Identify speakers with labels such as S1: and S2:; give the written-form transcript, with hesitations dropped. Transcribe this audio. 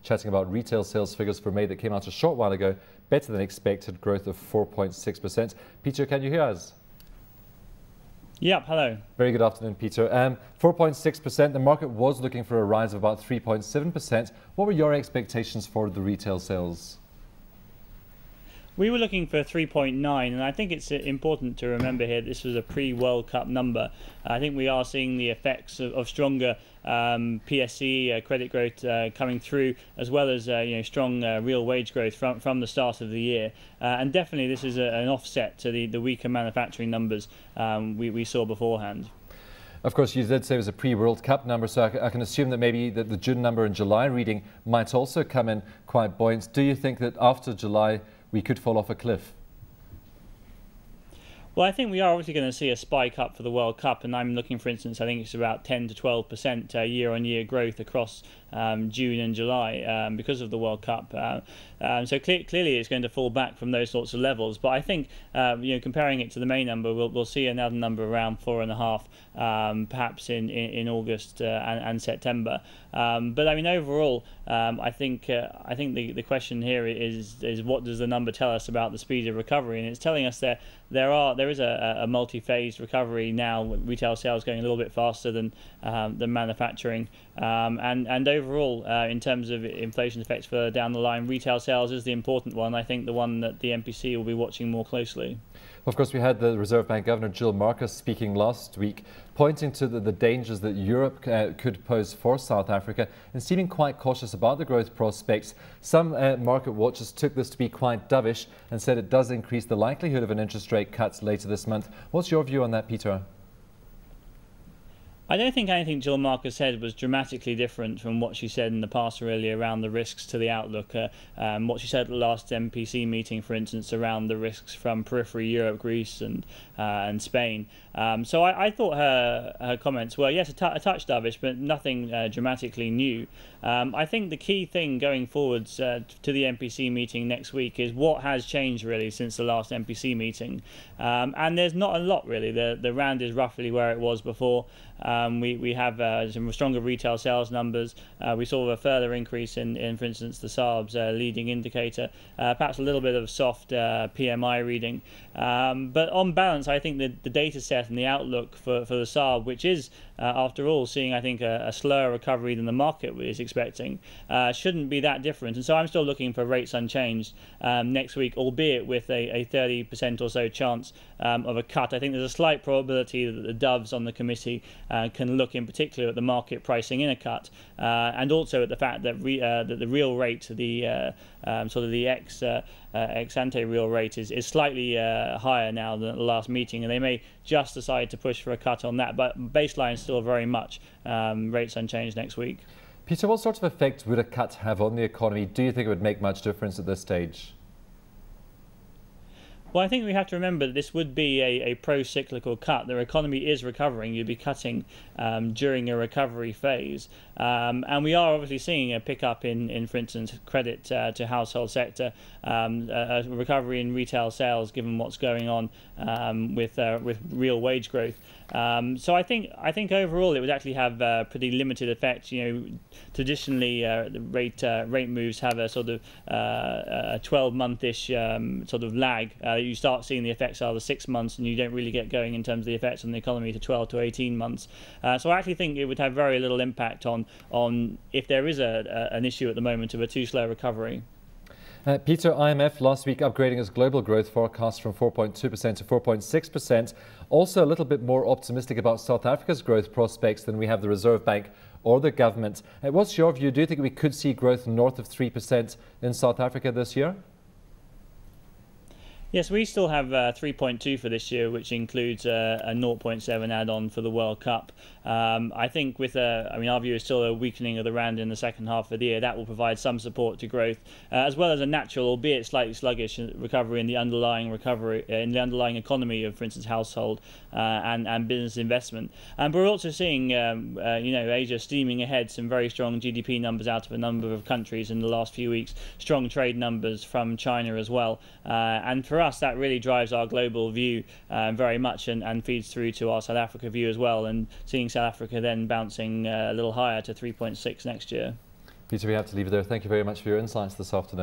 S1: Chatting about retail sales figures for May that came out a short while ago, better than expected growth of 4.6%. Peter, can you hear us?
S2: Yep, hello.
S1: Very good afternoon, Peter. 4.6%, the market was looking for a rise of about 3.7%. What were your expectations for the retail sales?
S2: We were looking for 3.9, and I think it's important to remember here this was a pre-World Cup number. I think we are seeing the effects of stronger PSC credit growth coming through, as well as strong real wage growth from the start of the year. And definitely this is an offset to the weaker manufacturing numbers we saw beforehand.
S1: Of course, you did say it was a pre-World Cup number, so I can assume that maybe the June number and July reading might also come in quite buoyant. Do you think that after July we could fall off a cliff?
S2: Well, I think we are obviously going to see a spike up for the World Cup, and I'm looking, for instance, I think it's about 10 to 12% year-on-year growth across June and July because of the World Cup. So clearly it's going to fall back from those sorts of levels. But I think, comparing it to the May number, we'll see another number around 4.5, perhaps in August and September. But I mean, overall, I think the question here is what does the number tell us about the speed of recovery? And it's telling us that there is a multi-phased recovery now, with retail sales going a little bit faster than manufacturing, and overall, in terms of inflation effects further down the line, retail sales is the important one. I think the one that the MPC will be watching more closely.
S1: Of course, we had the Reserve Bank Governor Jill Marcus speaking last week, pointing to the dangers that Europe could pose for South Africa and seeming quite cautious about the growth prospects. Some market watchers took this to be quite dovish and said it does increase the likelihood of an interest rate cut later this month. What's your view on that, Peter?
S2: I don't think anything Jill Marcus said was dramatically different from what she said in the past, really, around the risks to the outlook. What she said at the last MPC meeting, for instance, around the risks from periphery Europe, Greece and Spain. So I thought her comments were, yes, a touch dovish, but nothing dramatically new. I think the key thing going forwards to the MPC meeting next week is what has changed, really, since the last MPC meeting. And there's not a lot, really. The rand is roughly where it was before. We have some stronger retail sales numbers. We saw a further increase in for instance, the SARB's leading indicator, perhaps a little bit of soft PMI reading. But on balance, I think the data set and the outlook for the SARB, which is, after all, seeing, I think, a slower recovery than the market is expecting, shouldn't be that different. And so I'm still looking for rates unchanged next week, albeit with a 30% or so chance of a cut. I think there's a slight probability that the doves on the committee can look in particular at the market pricing in a cut, and also at the fact that that the real rate, the sort of the ex-ante real rate is slightly higher now than at the last meeting, and they may just decide to push for a cut on that, but baseline is still very much rates unchanged next week.
S1: Peter, what sort of effect would a cut have on the economy? Do you think it would make much difference at this stage?
S2: Well, I think we have to remember that this would be a pro-cyclical cut. The economy is recovering. You'd be cutting during a recovery phase. And we are obviously seeing a pickup in for instance, credit to household sector, a recovery in retail sales, given what's going on with real wage growth. So I think overall it would actually have pretty limited effect. Traditionally the rate moves have a sort of a 12-month-ish sort of lag. You start seeing the effects after 6 months, and you don't really get going in terms of the effects on the economy to 12 to 18 months. So I actually think it would have very little impact on if there is an issue at the moment of a too slow recovery.
S1: Peter, IMF last week upgrading its global growth forecast from 4.2% to 4.6%. Also a little bit more optimistic about South Africa's growth prospects than we have the Reserve Bank or the government. What's your view? Do you think we could see growth north of 3% in South Africa this year?
S2: Yes, we still have 3.2 for this year, which includes a 0.7 add-on for the World Cup. I think with our view is still a weakening of the rand in the second half of the year. That will provide some support to growth, as well as a natural, albeit slightly sluggish, recovery in the underlying economy of, for instance, household and business investment. But we're also seeing, Asia steaming ahead. Some very strong GDP numbers out of a number of countries in the last few weeks. Strong trade numbers from China as well, and for us, that really drives our global view very much and feeds through to our South Africa view as well, and seeing South Africa then bouncing a little higher to 3.6 next year.
S1: Peter, we have to leave it there. Thank you very much for your insights this afternoon.